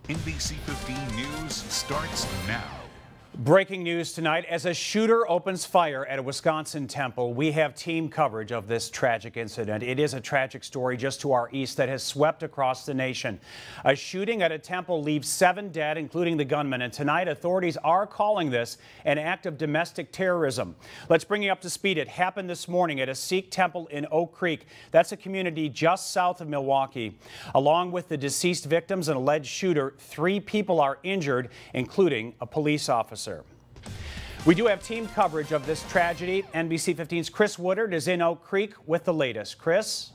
NBC 15 News starts now. Breaking news tonight as a shooter opens fire at a Wisconsin temple. We have team coverage of this tragic incident. It is a tragic story just to our east that has swept across the nation. A shooting at a temple leaves 7 dead, including the gunman. And tonight, authorities are calling this an act of domestic terrorism. Let's bring you up to speed. It happened this morning at a Sikh temple in Oak Creek. That's a community just south of Milwaukee. Along with the deceased victims and alleged shooter, 3 people are injured, including a police officer. We do have team coverage of this tragedy. NBC 15's Chris Woodard is in Oak Creek with the latest. Chris?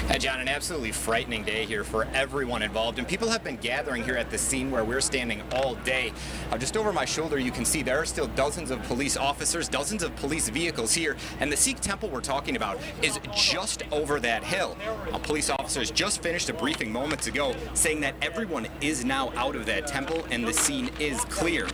Hey, John, an absolutely frightening day here for everyone involved, and people have been gathering here at the scene where we're standing all day. Just over my shoulder, you can see there are still dozens of police officers, dozens of police vehicles here, and the Sikh temple we're talking about is just over that hill. Police officers just finished a briefing moments ago saying that everyone is now out of that temple and the scene is clear.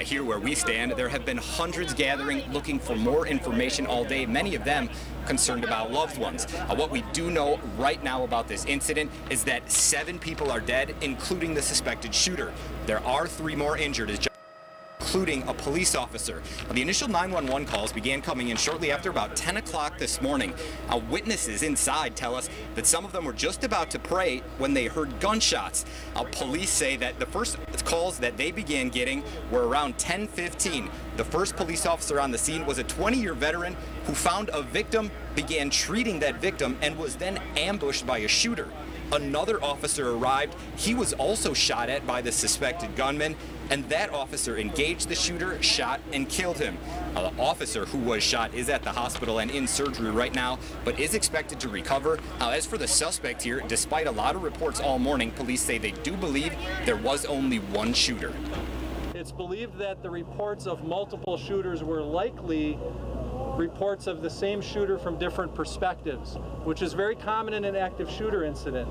Here where we stand, there have been hundreds gathering looking for more information all day, many of them concerned about loved ones. What we do know right now about this incident is that 7 people are dead, including the suspected shooter. There are 3 more injured, including a police officer. The initial 911 calls began coming in shortly after about 10 o'clock this morning. Witnesses inside tell us that some of them were just about to pray when they heard gunshots. Police say that the first calls that they began getting were around 10:15. The first police officer on the scene was a 20-year veteran who found a victim, began treating that victim, and was then ambushed by a shooter. Another officer arrived. He was also shot at by the suspected gunman, and that officer engaged the shooter, shot, and killed him. The officer who was shot is at the hospital and in surgery right now, but is expected to recover. As for the suspect here, despite a lot of reports all morning, police say they do believe there was only one shooter. It's believed that the reports of multiple shooters were likely reports of the same shooter from different perspectives, which is very common in an active shooter incident.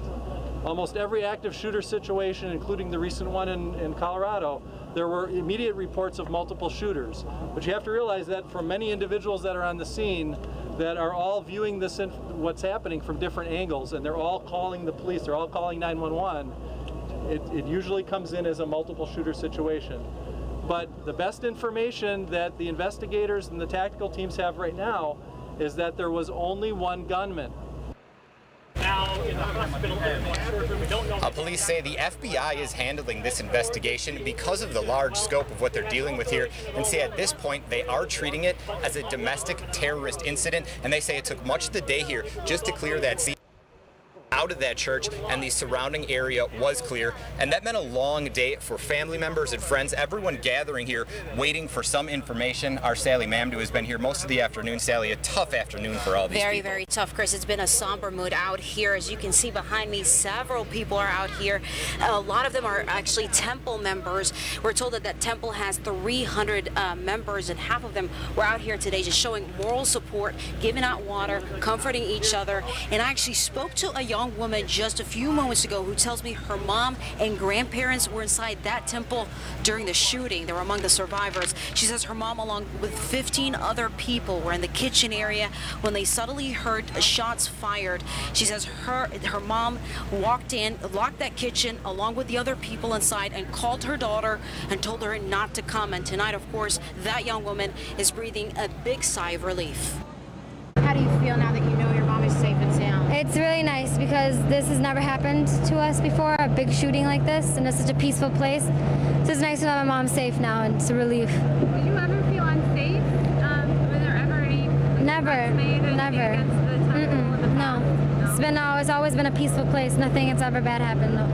Almost every active shooter situation, including the recent one in Colorado, there were immediate reports of multiple shooters. But you have to realize that for many individuals that are on the scene that are all viewing this, what's happening from different angles, and they're all calling the police, they're all calling 911, it usually comes in as a multiple shooter situation. But the best information that the investigators and the tactical teams have right now is that there was only one gunman. Police say the FBI is handling this investigation because of the large scope of what they're dealing with here, and say at this point they are treating it as a domestic terrorist incident, and they say it took much of the day here just to clear that scene out of that church, and the surrounding area was clear, and that meant a long day for family members and friends, everyone gathering here waiting for some information. Our Sally Mamdu has been here most of the afternoon. Sally, a tough afternoon for all these people. Very tough, Chris. It's been a somber mood out here. As you can see behind me, several people are out here. A lot of them are actually temple members. We're told that that temple has 300 members, and half of them were out here today just showing moral support, giving out water, comforting each other. And I actually spoke to a young woman just a few moments ago who tells me her mom and grandparents were inside that temple during the shooting. They were among the survivors. She says her mom, along with 15 other people, were in the kitchen area when they suddenly heard shots fired. She says her mom walked in, locked that kitchen along with the other people inside, and called her daughter and told her not to come. And tonight, of course, that young woman is breathing a big sigh of relief. How do you feel now that you know your mom is safe and sound? It's really nice because this has never happened to us before, a big shooting like this, and it's such a peaceful place. So it's nice to know my mom's safe now, and it's a relief. Did you ever feel unsafe? Were there ever any never against the temple No. It's always been a peaceful place. Nothing has ever bad happened, though.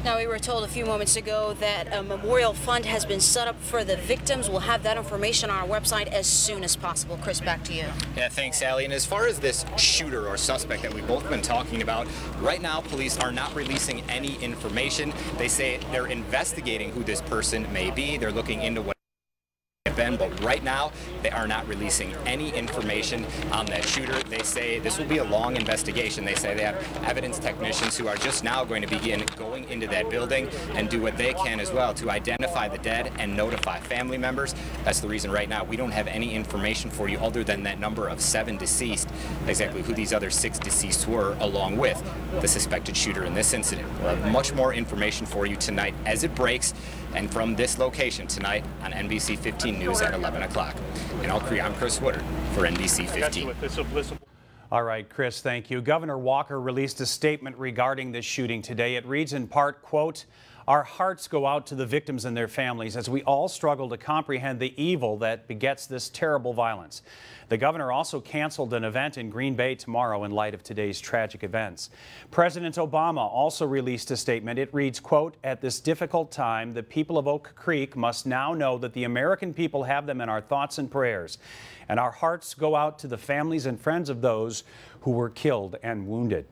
Now, we were told a few moments ago that a memorial fund has been set up for the victims. We'll have that information on our website as soon as possible. Chris, back to you. Yeah, thanks, Sally. And as far as this shooter or suspect that we've both been talking about, right now police are not releasing any information. They say they're investigating who this person may be. They're looking into what been, but right now they are not releasing any information on that shooter. They say this will be a long investigation. They say they have evidence technicians who are just now going to begin going into that building and do what they can as well to identify the dead and notify family members. That's the reason right now we don't have any information for you other than that number of 7 deceased, exactly who these other 6 deceased were, along with the suspected shooter in this incident. We'll have much more information for you tonight as it breaks, and from this location tonight on NBC 15 News at 11 o'clock. In Elk Creek, I'm Chris Woodard for NBC 15. All right, Chris, thank you. Governor Walker released a statement regarding this shooting today. It reads in part, quote, "Our hearts go out to the victims and their families as we all struggle to comprehend the evil that begets this terrible violence." The governor also canceled an event in Green Bay tomorrow in light of today's tragic events. President Obama also released a statement. It reads, quote, "At this difficult time, the people of Oak Creek must now know that the American people have them in our thoughts and prayers, and our hearts go out to the families and friends of those who were killed and wounded."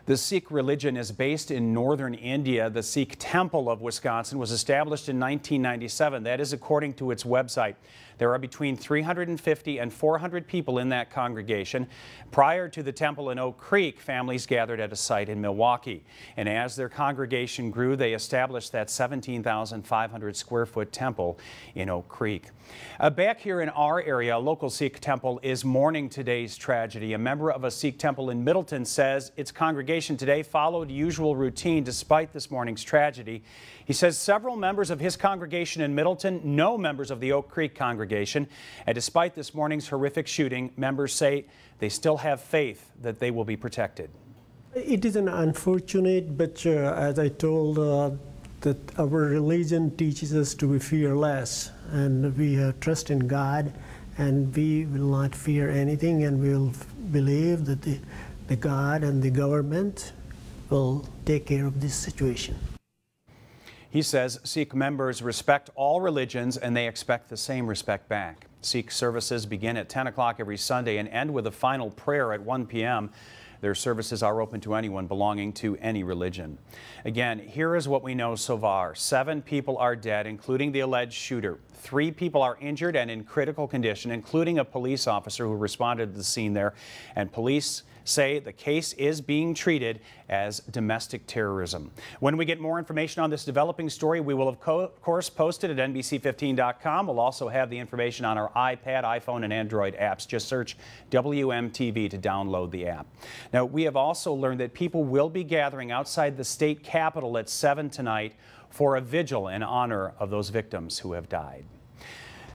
The Sikh religion is based in northern India. The Sikh Temple of Wisconsin was established in 1997. That is according to its website. There are between 350 and 400 people in that congregation. Prior to the temple in Oak Creek, families gathered at a site in Milwaukee. And as their congregation grew, they established that 17,500 square foot temple in Oak Creek. Back here in our area, a local Sikh temple is mourning today's tragedy. A member of a Sikh temple in Middleton says its congregation today followed usual routine despite this morning's tragedy. He says several members of his congregation in Middleton know members of the Oak Creek congregation, and despite this morning's horrific shooting, members say they still have faith that they will be protected. It is an unfortunate, but as I told, that our religion teaches us to be fearless, and we trust in God, and we will not fear anything, and we will believe that the God and the government will take care of this situation. He says Sikh members respect all religions and they expect the same respect back. Sikh services begin at 10 o'clock every Sunday and end with a final prayer at 1 p.m. Their services are open to anyone belonging to any religion. Again, here is what we know so far. 7 people are dead, including the alleged shooter. 3 people are injured and in critical condition, including a police officer who responded to the scene there. And police say the case is being treated as domestic terrorism. When we get more information on this developing story, we will of course post it at NBC15.com. We'll also have the information on our iPad, iPhone, and Android apps. Just search WMTV to download the app. Now, we have also learned that people will be gathering outside the state capitol at 7 tonight for a vigil in honor of those victims who have died.